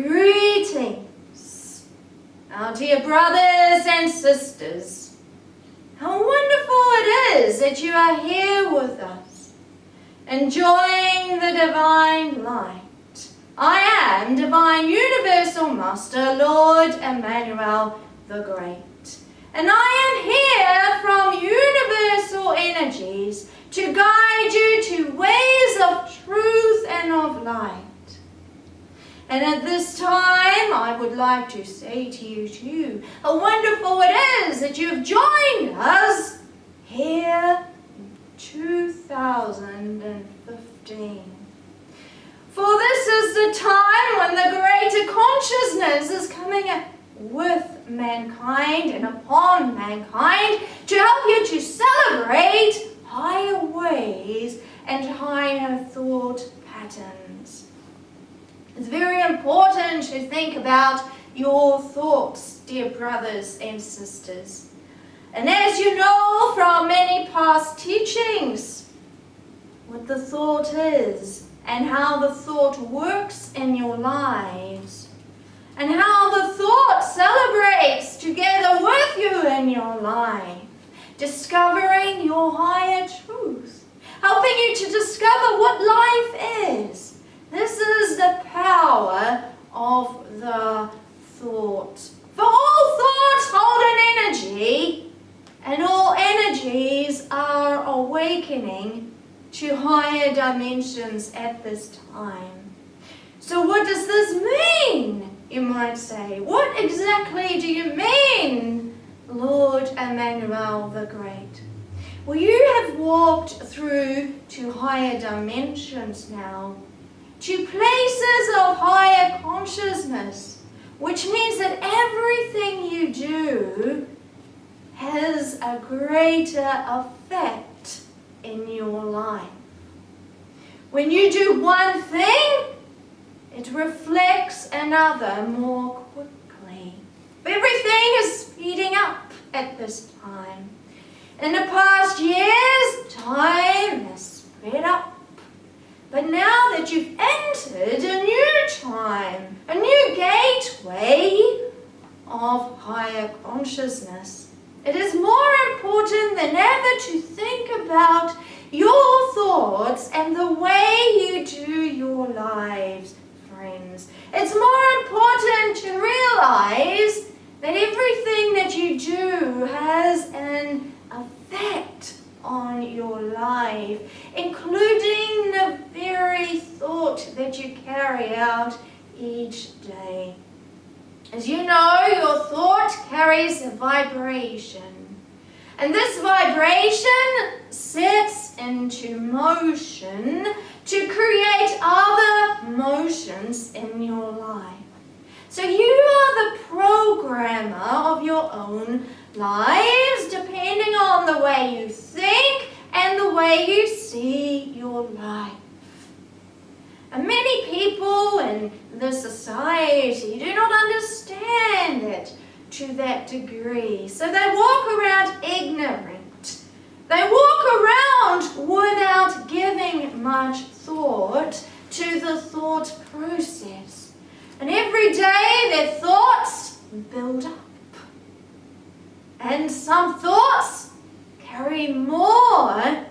Greetings, our dear brothers and sisters. How wonderful it is that you are here with us, enjoying the divine light. I am Divine Universal Master, Lord Emmanuel the Great, and I am here from universal energies to guide you to ways of truth and of light. And at this time, I would like to say to you too, how wonderful it is that you've joined us here in 2015. For this is the time when the greater consciousness is coming with mankind and upon mankind to help you to celebrate higher ways and higher thought patterns. It's very important to think about your thoughts, dear brothers and sisters. And as you know from many past teachings, what the thought is and how the thought works in your lives, and how the thought celebrates together with you in your life, discovering your higher truth, helping you to discover what life is. This is the power of the thought. For all thoughts hold an energy, and all energies are awakening to higher dimensions at this time. So what does this mean, you might say? What exactly do you mean, Lord Emmanuel the Great? Well, you have walked through to higher dimensions now, to places of higher consciousness, which means that everything you do has a greater effect in your life. When you do one thing, it reflects another more quickly. Everything is speeding up at this time. In the past years, time has sped up. But now that you've entered a new time, a new gateway of higher consciousness, it is more important than ever to think about your thoughts and the way you do your lives, friends. It's more important to realize that everything that you do has an effect on your life, including the very thought that you carry out each day. As you know, your thought carries a vibration, and this vibration sets into motion to create other motions in your life. So you are the programmer of your own lives, depending on the way you think and the way you see your life. And many people in the society do not understand it to that degree. So they walk around ignorant. They walk around without giving much thought to the thought process. And every day their thoughts build up. And some thoughts carry more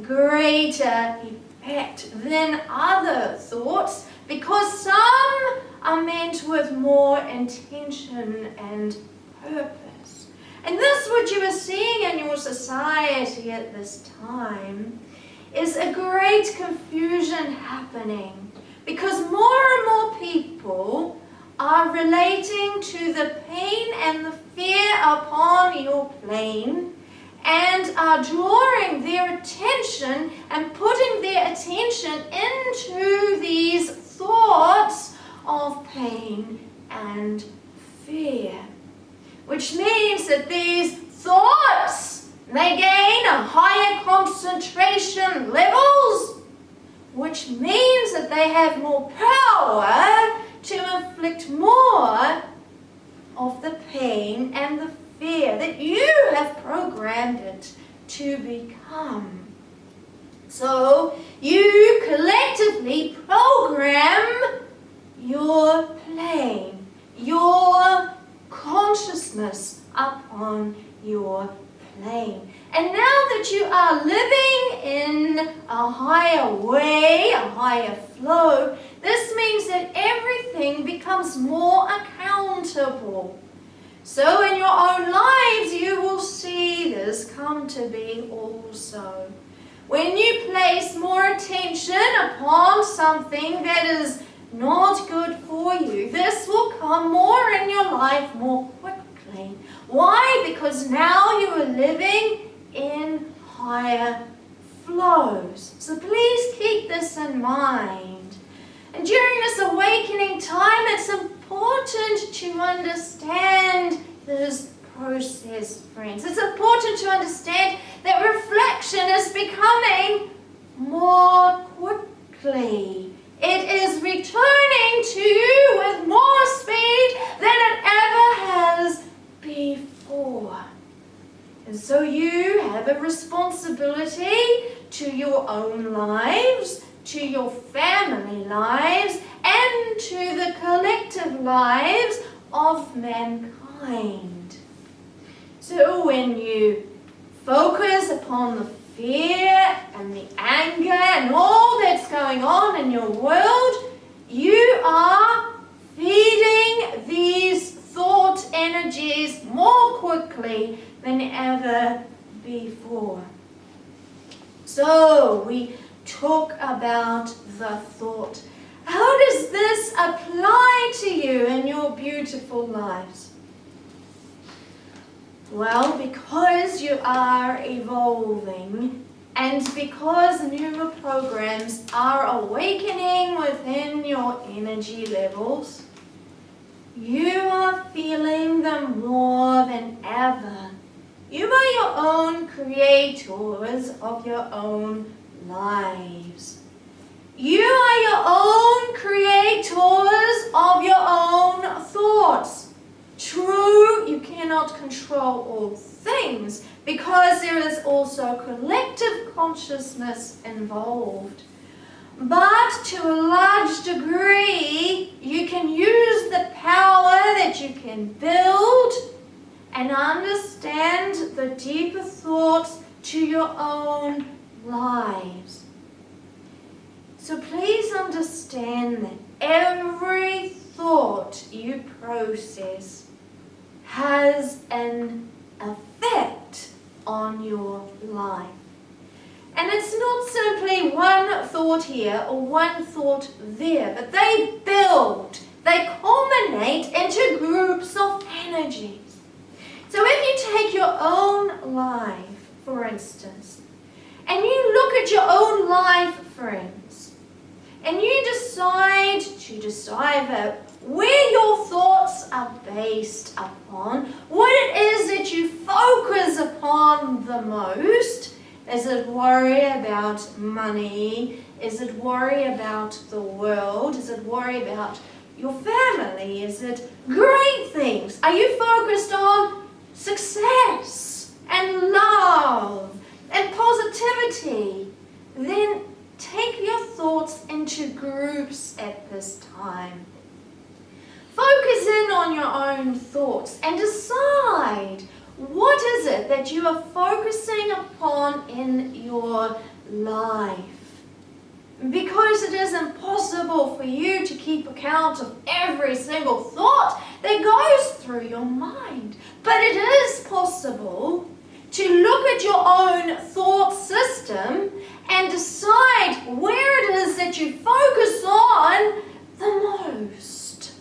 greater effect than other thoughts, because some are meant with more intention and purpose. And this, what you are seeing in your society at this time, is a great confusion happening, because more and more people are relating to the pain and the fear upon your plane, and are drawing their attention and putting their attention into these thoughts of pain and fear. Which means that these thoughts, they gain a higher concentration levels, which means that they have more power to inflict more of the pain and the fear that you have programmed it to become. So you collectively program your plane, your consciousness upon your plane. And now that you are living in a higher way, a higher flow, this means that everything becomes more accountable. So in your own lives, you will see this come to be also. When you place more attention upon something that is not good for you, this will come more in your life more quickly. Why? Because now you are living in higher flows. So please keep this in mind. And during this awakening time, it's important to understand this process, friends. It's important to understand that reflection is becoming more quickly. It is returning to you with more speed than it ever has before. And so you have a responsibility to your own lives, to your family lives, and to the collective lives of mankind. So when you focus upon the fear and the anger and all that's going on in your world, you are feeding these thought energies more quickly than ever before. So we talk about the thought. How does this apply to you in your beautiful lives? Well, because you are evolving and because newer programs are awakening within your energy levels, you are feeling them more than ever. You are your own creators of your own lives. You are your own creators of your own thoughts. True, you cannot control all things because there is also collective consciousness involved. But to a large degree, you can use the power that you can build and understand the deeper thoughts to your own lives. So please understand that every thought you process has an effect on your life. And it's not simply one thought here or one thought there, but they build, they culminate into groups of energies. So if you take your own life, for instance, and you look at your own life, friends, and you decide to decipher where your thoughts are based upon, what it is that you focus upon the most. Is it worry about money? Is it worry about the world? Is it worry about your family? Is it great things? Are you focused on success and love and positivity? Then take your thoughts into groups at this time. Focus in on your own thoughts and decide what is it that you are focusing upon in your life. Because it is impossible for you to keep account of every single thought that goes through your mind. But it is possible to look at your own thought system and decide where it is that you focus on the most.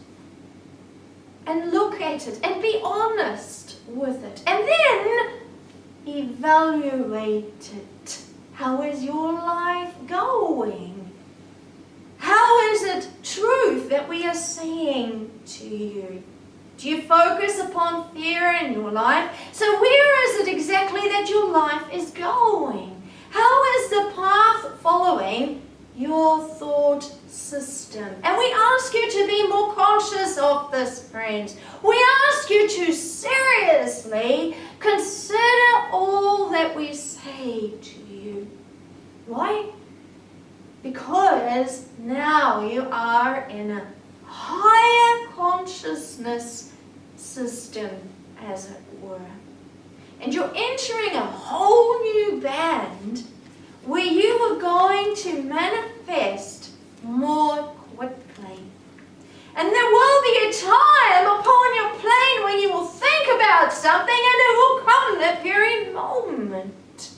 And look at it and be honest with it. And then evaluate it. How is your life going? How is it truth that we are saying to you? Do you focus upon fear in your life? So where is it exactly that your life is going? How is the path following your thought system? And we ask you to be more conscious of this, friends. We ask you to seriously consider all that we say to you. Why? Because now you are in a higher consciousness system, as it were. And you're entering a whole new band where you are going to manifest more quickly. And there will be a time upon your plane when you will think about something and it will come that very moment.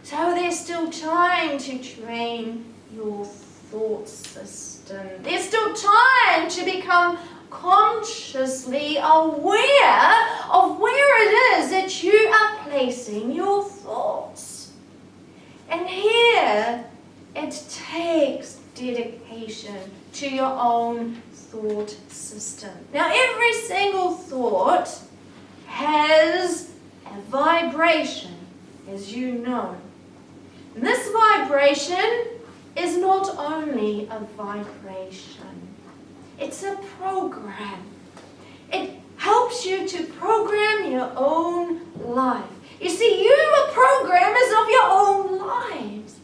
So there's still time to train your thought system. There's still time to become consciously aware of where it is that you are placing your thoughts. And here it takes dedication to your own thought system. Now, every single thought has a vibration, as you know. And this vibration is not only a vibration, it's a program. It helps you to program your own life. You see, you are programmers of your own lives.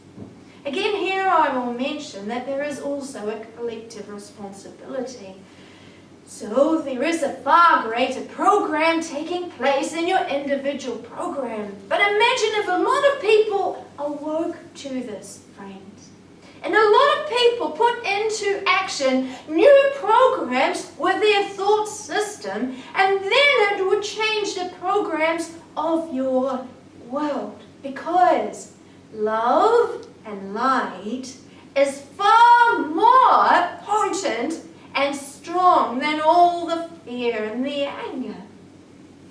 Again, here I will mention that there is also a collective responsibility. So there is a far greater program taking place in your individual program. But imagine if a lot of people awoke to this, friends. And a lot of people put into action new programs with their thought system, and then it would change the programs of your world. Because love and light is far more potent and strong than all the fear and the anger.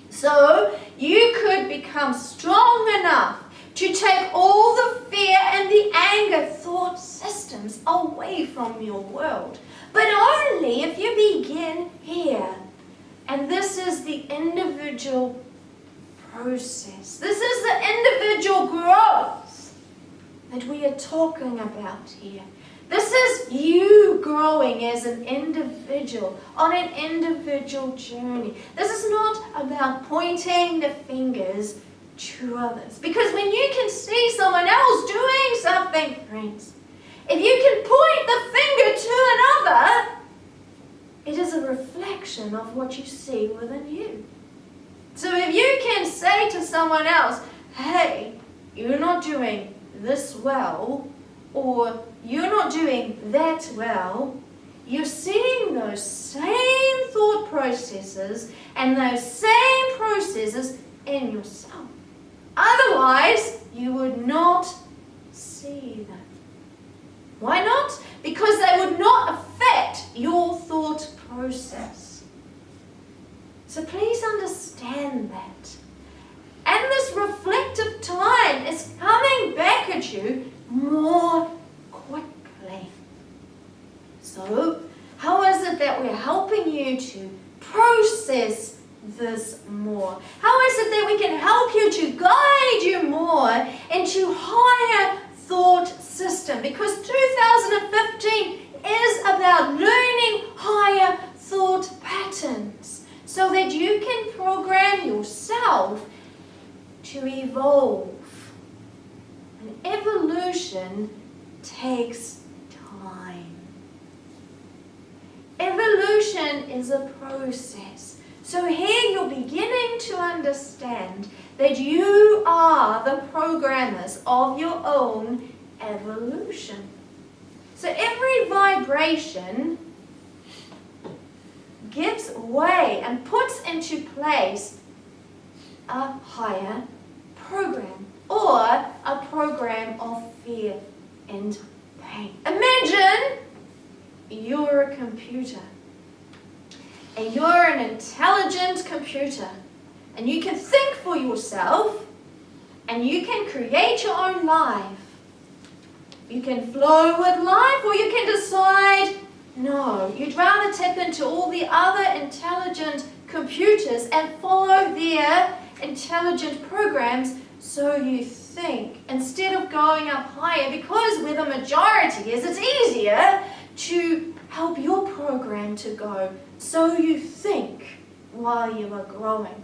So you could become strong enough to take all the fear and the anger thought systems away from your world. But only if you begin here. And this is the individual process. This is the individual growth that we are talking about here. This is you growing as an individual on an individual journey. This is not about pointing the fingers to others. Because when you can see someone else doing something, friends, if you can point the finger to another, it is a reflection of what you see within you. So if you can say to someone else, hey, you're not doing this well, or you're not doing that well, you're seeing those same thought processes and those same processes in yourself. Otherwise, you would not see them. Why not? Because they would not affect your thought process. So please understand that. And this reflective time is coming back at you more quickly. So, how is it that we're helping you to process this more? How is it that we can help you to guide you more into higher thought system? Because 2015 is about learning higher thought patterns so that you can program yourself to evolve. And evolution takes time. Evolution is a process. So here you're beginning to understand that you are the programmers of your own evolution. So every vibration gives way and puts into place a higher program, or a program of fear and pain. Imagine you're a computer, and you're an intelligent computer, and you can think for yourself, and you can create your own life. You can flow with life, or you can decide, no, you'd rather tap into all the other intelligent computers and follow their intelligent programs, so you think, instead of going up higher, because where the majority is, it's easier to help your program to go. So you think while you are growing.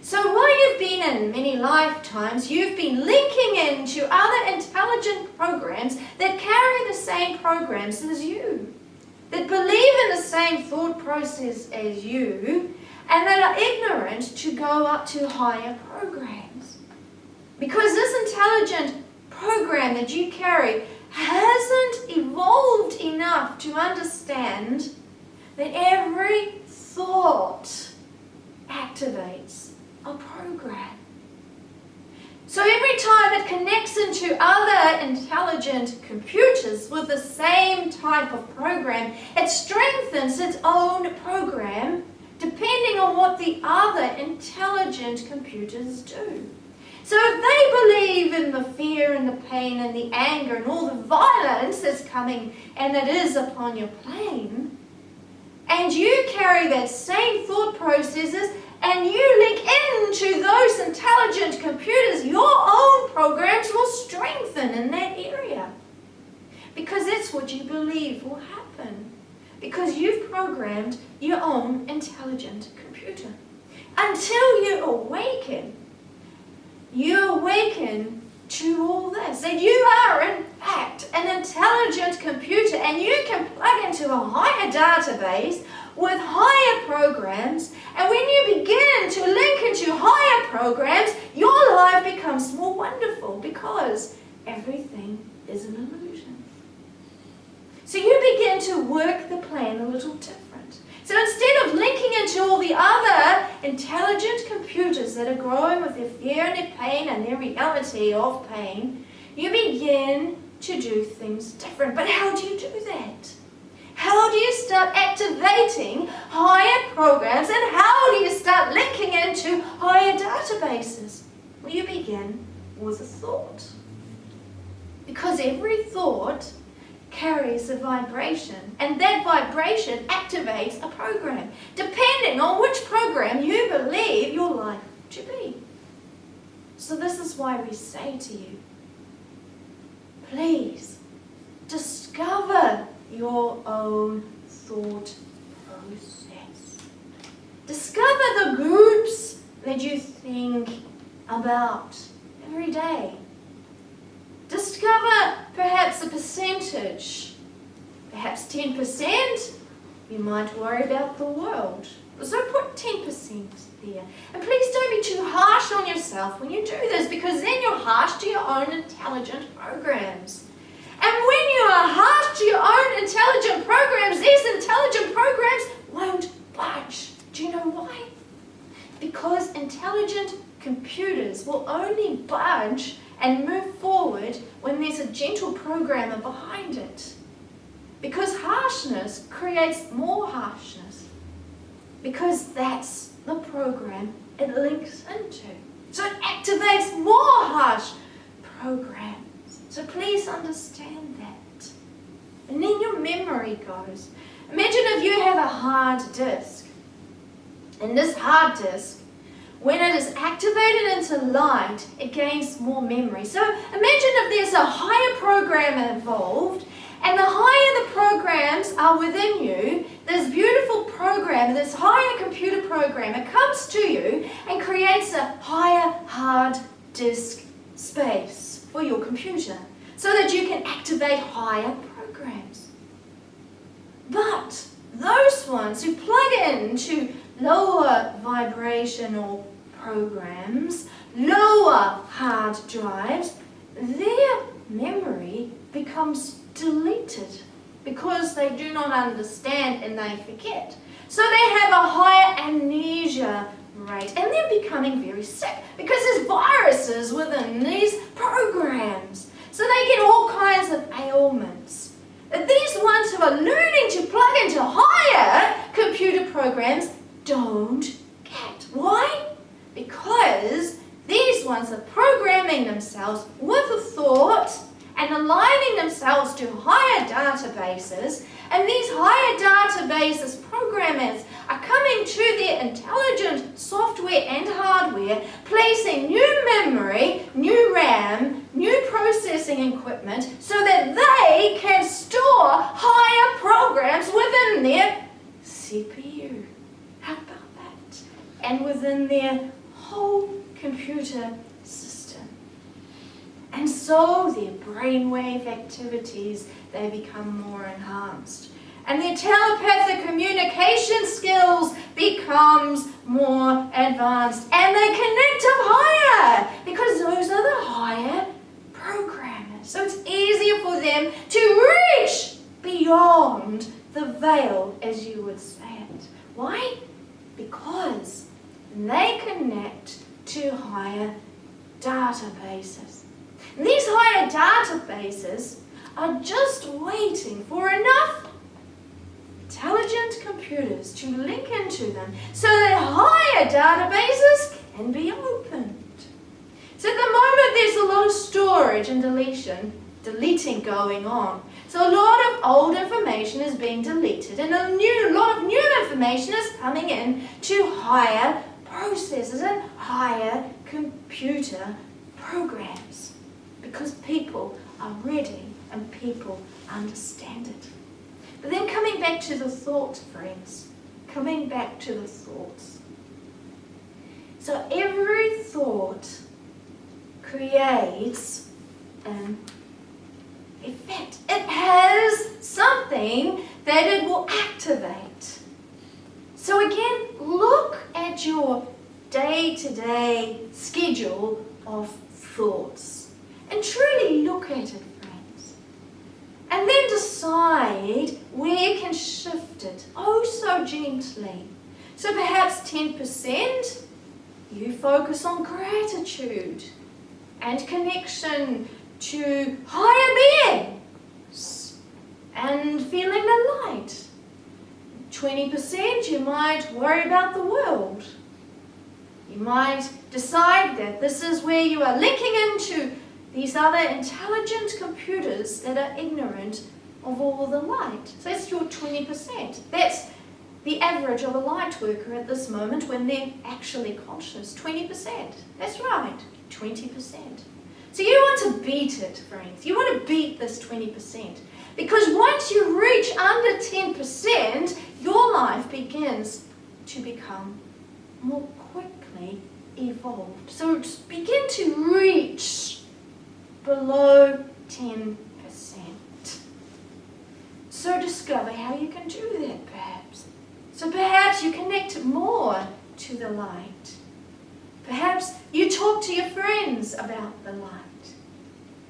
So while you've been in many lifetimes, you've been linking into other intelligent programs that carry the same programs as you. that believe in the same thought process as you and that are ignorant to go up to higher programs. Because this intelligent program that you carry hasn't evolved enough to understand that every thought activates a program. So every time it connects into other intelligent computers with the same type of program, it strengthens its own program depending on what the other intelligent computers do. So if they believe in the fear and the pain and the anger and all the violence that's coming and that is upon your plane, and you carry that same thought processes and you link into those intelligent computers, your own programs will strengthen in that area. Because that's what you believe will happen. Because you've programmed your own intelligent computer. Until you awaken to all this. That you are, in fact, an intelligent computer and you can plug into a higher database with higher programs, and when you begin to link into higher programs, your life becomes more wonderful because everything is an illusion. So you begin to work the plan a little different. So instead of linking into all the other intelligent computers that are growing with their fear and their pain and their reality of pain, you begin to do things different. But how do you do that? How do you start activating higher programs, and how do you start linking into higher databases? Well, you begin with a thought. Because every thought carries a vibration, and that vibration activates a program, depending on which program you believe your life to be. So this is why we say to you, please discover your own thought process. Discover the groups that you think about every day. Discover perhaps a percentage, perhaps 10%. You might worry about the world. So put 10% there. And please don't be too harsh on yourself when you do this, because then you're harsh to your own intelligent programs. And when you are harsh to your own intelligent programs, these intelligent programs won't budge. Do you know why? Because intelligent computers will only budge and move forward when there's a gentle programmer behind it. Because harshness creates more harshness. Because that's the program it links into. So it activates more harsh programs. So please understand that. And then your memory goes. Imagine if you have a hard disk. And this hard disk, when it is activated into light, it gains more memory. So imagine if there's a higher program involved, and the higher the programs are within you, this beautiful program, this higher computer program, it comes to you and creates a higher hard disk space for your computer so that you can activate higher programs. But those ones who plug into lower vibrational programs, lower hard drives, their memory becomes deleted because they do not understand and they forget. So they have a higher amnesia rate and they're becoming very sick because there's viruses within these programs. So they get all kinds of ailments. These ones who are learning to plug into higher computer programs don't get. Why? Because these ones are programming themselves with a thought and aligning themselves to higher databases, and these higher databases programmers are coming to their intelligent software and hardware, placing new memory, new RAM, new processing equipment, so that they can store higher programs within their CPU. How about that? And within their whole computer system. And so their brainwave activities, they become more enhanced. and their telepathic communication skills becomes more advanced, and they connect up higher because those are the higher programmers. So it's easier for them to reach beyond the veil, as you would say it. Why? Because they connect to higher databases. And these higher databases are just waiting for enough intelligent computers to link into them so that higher databases can be opened. So at the moment there's a lot of storage and deleting going on. So a lot of old information is being deleted and a lot of new information is coming in to higher processors and higher computer programs because people are ready and people understand it. But then coming back to the thoughts, friends, coming back to the thoughts. So every thought creates an effect. It has something that it will activate. So again, look at your day-to-day schedule of thoughts and truly look at it, friends. And then decide where you can shift it, oh so gently. So perhaps 10% you focus on gratitude and connection to higher beings and feeling the light. 20% you might worry about the world. You might decide that this is where you are linking into these other intelligent computers that are ignorant of all the light. So that's your 20%. That's the average of a light worker at this moment when they're actually conscious. 20%. That's right, 20%. So you want to beat it, friends. You want to beat this 20%. Because once you reach under 10%, your life begins to become more quickly evolved. So begin to reach below 10%. So discover how you can do that, perhaps. So perhaps you connect more to the light. Perhaps you talk to your friends about the light.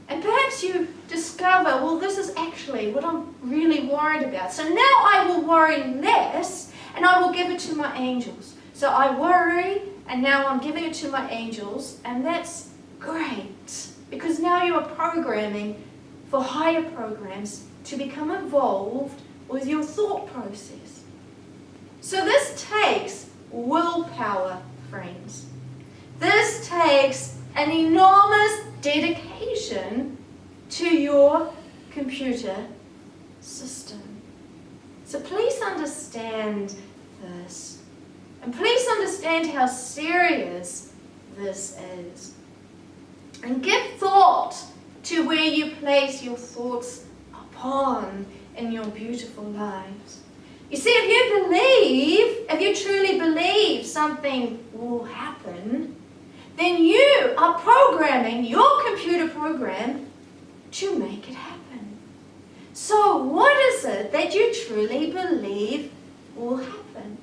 And perhaps you discover, well, this is actually what I'm really worried about. So now I will worry less and I will give it to my angels. So I worry and now I'm giving it to my angels, and that's great. Because now you are programming for higher programs to become involved with your thought process. So this takes willpower, friends. This takes an enormous dedication to your computer system. So please understand this. And please understand how serious this is. And give thought to where you place your thoughts upon in your beautiful lives. You see, if you truly believe something will happen, then you are programming your computer program to make it happen. So what is it that you truly believe will happen?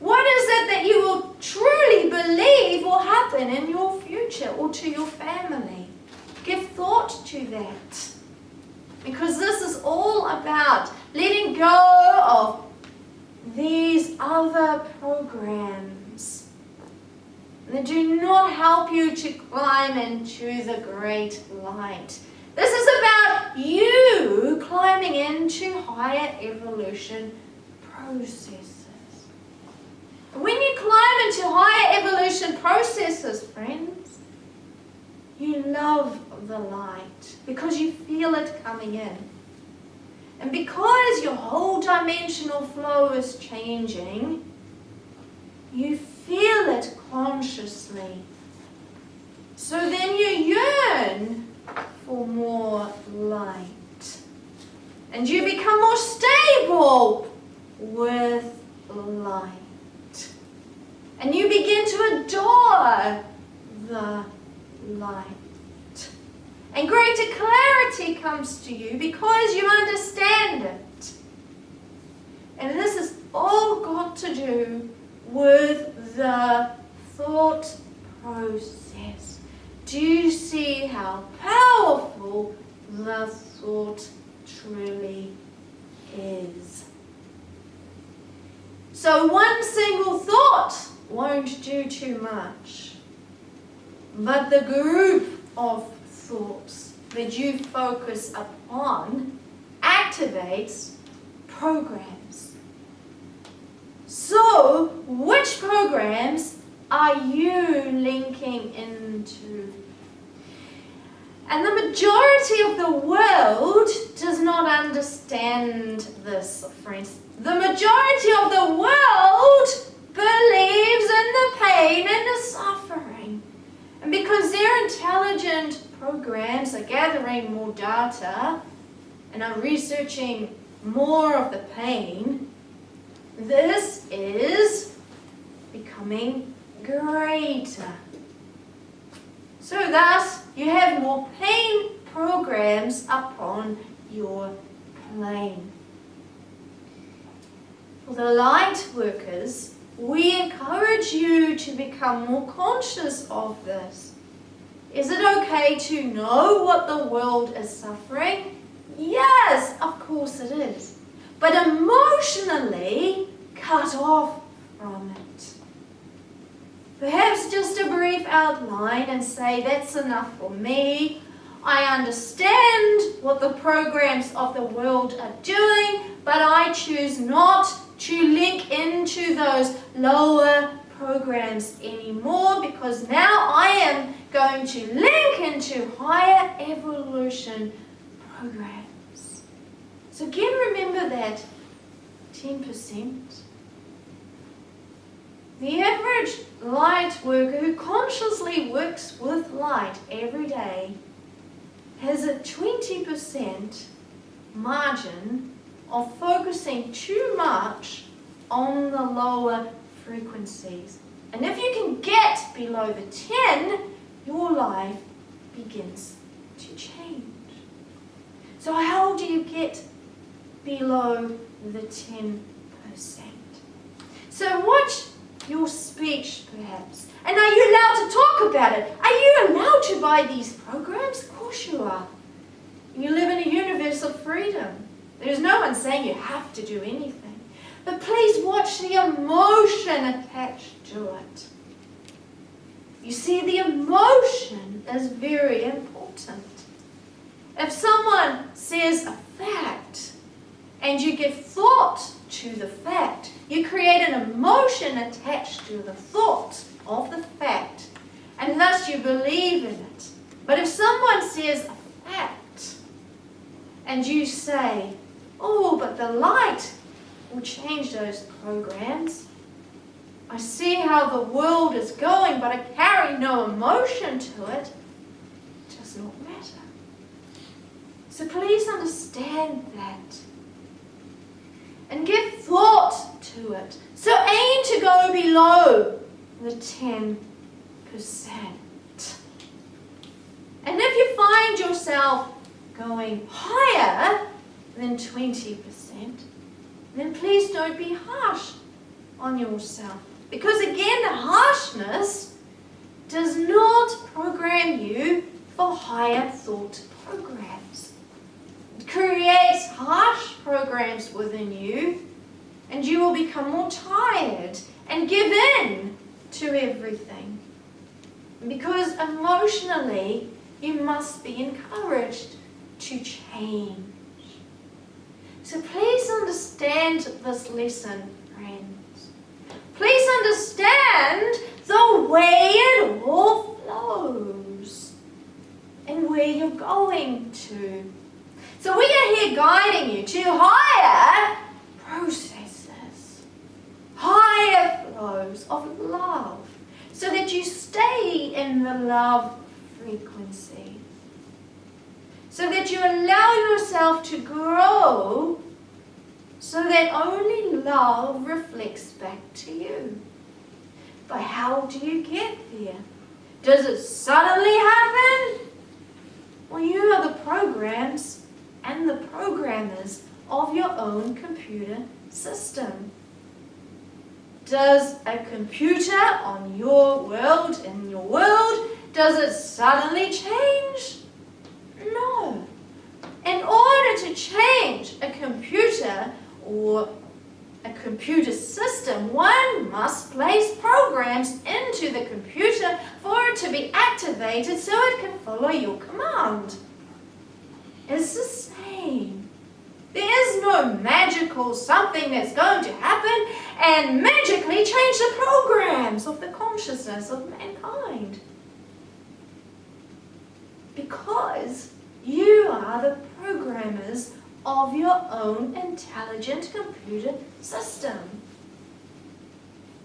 What is it that you will truly believe will happen in your future or to your family? Give thought to that. Because this is all about letting go of these other programs that do not help you to climb into the great light. This is about you climbing into higher evolution processes. When you climb into higher evolution processes, friends, you love the light because you feel it coming in. And because your whole dimensional flow is changing, you feel it consciously. So then you yearn for more light. And you become more stable with light. And you begin to adore the light. And greater clarity comes to you because you understand it. And this has all got to do with the thought process. Do you see how powerful the thought truly is? So one single thought won't do too much, but the group of thoughts that you focus upon activates programs. So, which programs are you linking into? And the majority of the world does not understand this, friends. The majority of the world believes in the pain and the suffering. And because their intelligent programs are gathering more data and are researching more of the pain, this is becoming greater. So thus, you have more pain programs upon your plane. For the light workers, we encourage you to become more conscious of this. Is it okay to know what the world is suffering? Yes, of course it is. But emotionally cut off from it. Perhaps just a brief outline and say, that's enough for me. I understand what the programs of the world are doing, but I choose not to link into those lower programs anymore, because now I am going to link into higher evolution programs. So again, remember that 10%. The average light worker who consciously works with light every day has a 20% margin of focusing too much on the lower frequencies. And if you can get below the 10, your life begins to change. So how do you get below the 10%? So watch your speech, perhaps. And are you allowed to talk about it? Are you allowed to buy these programs? Of course you are. You live in a universe of freedom. There's no one saying you have to do anything. But please watch the emotion attached to it. You see, the emotion is very important. If someone says a fact and you give thought to the fact, you create an emotion attached to the thought of the fact, and thus you believe in it. But if someone says a fact and you say, oh, but the light will change those programs. I see how the world is going, but I carry no emotion to it. It does not matter. So please understand that. And give thought to it. So aim to go below the 10%. And if you find yourself going higher than 20%, then please don't be harsh on yourself. Because again, the harshness does not program you for higher thought programs. It creates harsh programs within you, and you will become more tired and give in to everything. Because emotionally, you must be encouraged to change. So please understand this lesson, friends. Please understand the way it all flows and where you're going to. So we are here guiding you to higher processes, higher flows of love, so that you stay in the love frequency. So that you allow yourself to grow, so that only love reflects back to you. But how do you get there? Does it suddenly happen? Well, you are the programs and the programmers of your own computer system. Does a computer on your world, in your world, does it suddenly change? No. In order to change a computer or a computer system, one must place programs into the computer for it to be activated so it can follow your command. It's the same. There is no magical something that's going to happen and magically change the programs of the consciousness of mankind. Because you are the programmers of your own intelligent computer system.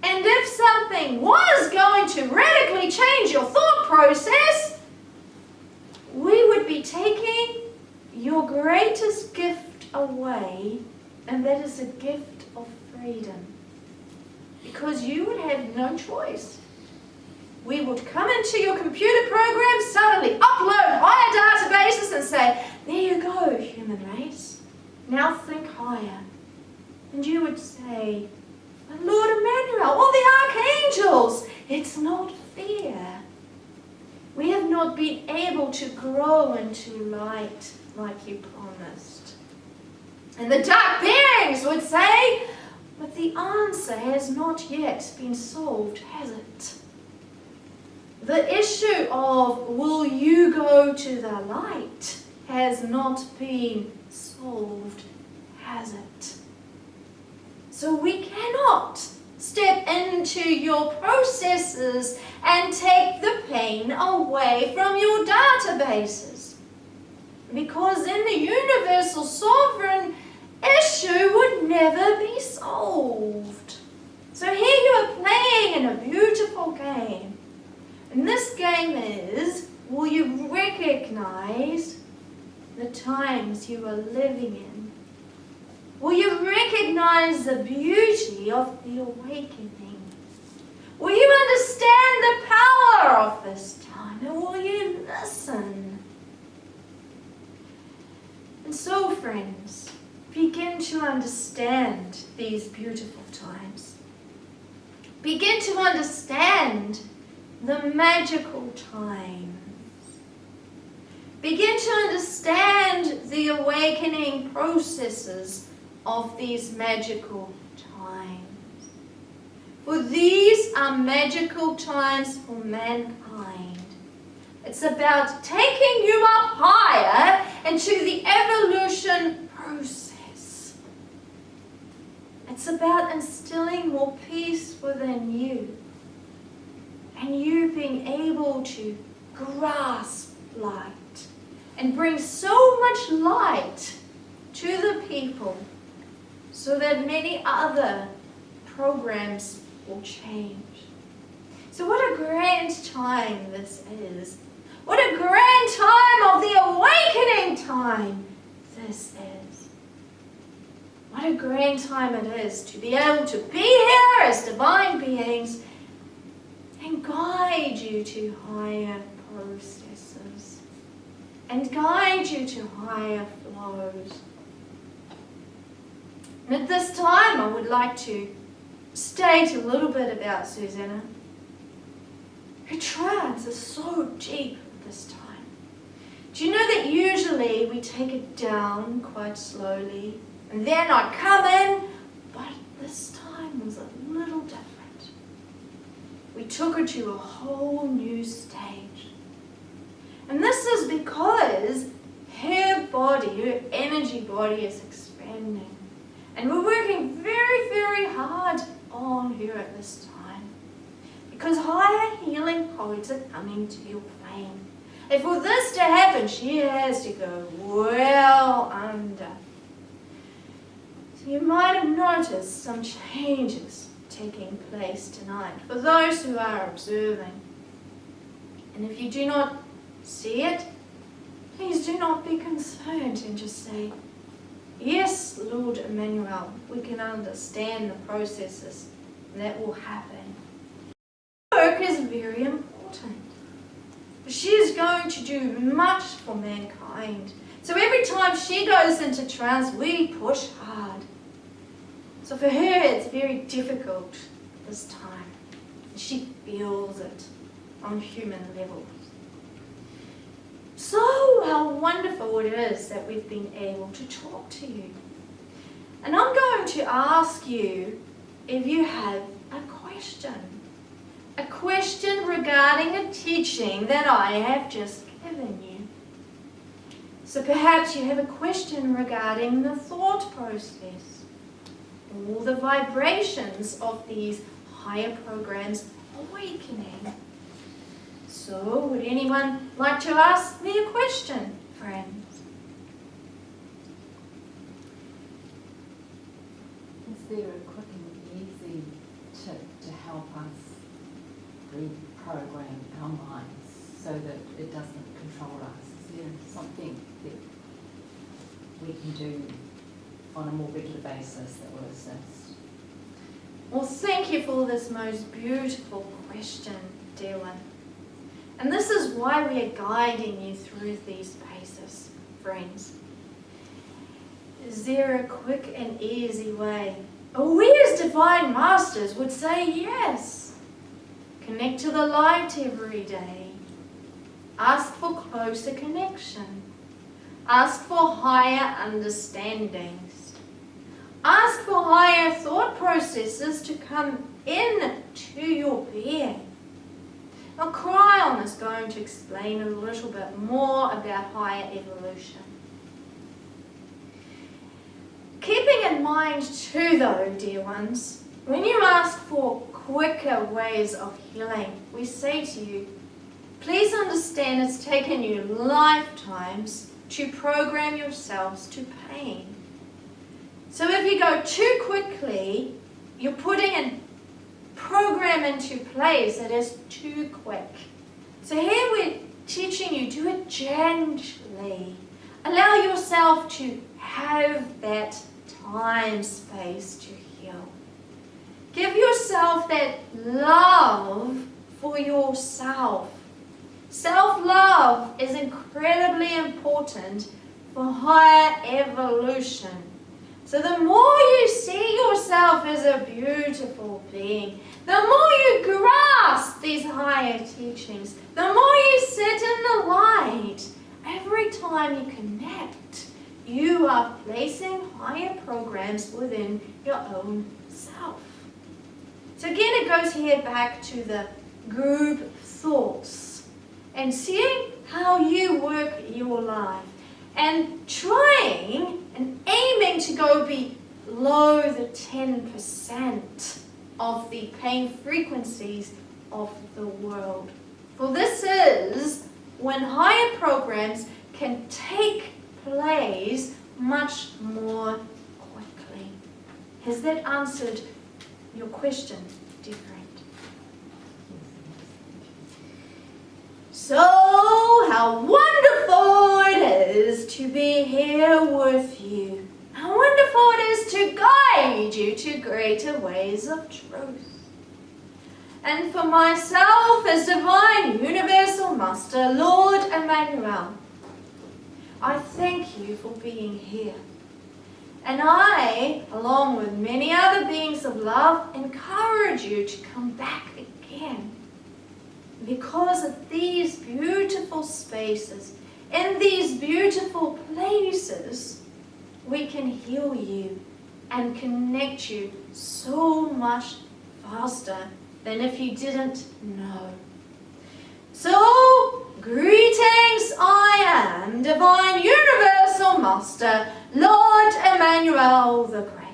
And if something was going to radically change your thought process, we would be taking your greatest gift away, and that is the gift of freedom. Because you would have no choice. We would come into your computer program, suddenly upload higher databases and say, there you go, human race. Now think higher. And you would say, but Lord Emmanuel, all the archangels, it's not fair. We have not been able to grow into light like you promised. And the dark beings would say, but the answer has not yet been solved, has it? The issue of will you go to the light has not been solved, has it? So we cannot step into your processes and take the pain away from your databases. Because then the universal sovereign issue would never be solved. So here you are playing in a beautiful game. And this game is, will you recognize the times you are living in? Will you recognize the beauty of the awakening? Will you understand the power of this time? And will you listen? And so, friends, begin to understand these beautiful times. Begin to understand the magical times. Begin to understand the awakening processes of these magical times. For these are magical times for mankind. It's about taking you up higher into the evolution process. It's about instilling more peace within you. And you being able to grasp light and bring so much light to the people so that many other programs will change. So what a grand time this is. What a grand time of the awakening time this is. What a grand time it is to be able to be here as divine beings and guide you to higher processes, and guide you to higher flows. And at this time, I would like to state a little bit about Suzanna. Her trance is so deep at this time. Do you know that usually we take it down quite slowly, and then I come in, but this time was a little different. We took her to a whole new stage. And this is because her body, her energy body is expanding. And we're working very, very hard on her at this time. Because higher healing points are coming to your plane. And for this to happen, she has to go well under. So you might have noticed some changes taking place tonight for those who are observing. And if you do not see it, please do not be concerned and just say, yes, Lord Emmanuel, we can understand the processes that will happen. Work is very important. She is going to do much for mankind. So every time she goes into trance, we push hard. So for her, it's very difficult this time. She feels it on human levels. So how wonderful it is that we've been able to talk to you. And I'm going to ask you if you have a question regarding a teaching that I have just given you. So perhaps you have a question regarding the thought process, or the vibrations of these higher programs awakening. So would anyone like to ask me a question, friends? Is there a quick and easy tip to help us reprogram our minds so that it doesn't control us? Is there something that we can do on a more regular basis that will assist? Well, thank you for this most beautiful question, dear one. And this is why we are guiding you through these phases, friends. Is there a quick and easy way? We as Divine Masters would say yes. Connect to the light every day. Ask for closer connection. Ask for higher understandings. Ask for higher thought processes to come into your being. Now, Cryon is going to explain a little bit more about higher evolution. Keeping in mind too, though, dear ones, when you ask for quicker ways of healing, we say to you, please understand it's taken you lifetimes to program yourselves to pain. So if you go too quickly, you're putting a program into place that is too quick. So here we're teaching you, do it gently. Allow yourself to have that time, space to heal. Give yourself that love for yourself. Self-love is incredibly important for higher evolution. So the more you see yourself as a beautiful being, the more you grasp these higher teachings, the more you sit in the light. Every time you connect, you are placing higher programs within your own self. So again, it goes here back to the group thoughts and seeing how you work your life and trying and aiming to go below the 10% of the pain frequencies of the world. For this is when higher programs can take place much more quickly. Has that answered your question, dear friend? So, how wonderful it is to be here with you. How wonderful it is to guide you to greater ways of truth. And for myself as Divine Universal Master, Lord Emmanuel, I thank you for being here. And I, along with many other beings of love, encourage you to come back again. Because of these beautiful spaces, in these beautiful places, we can heal you and connect you so much faster than if you didn't know. So, greetings, I am Divine Universal Master, Lord Emmanuel the Great.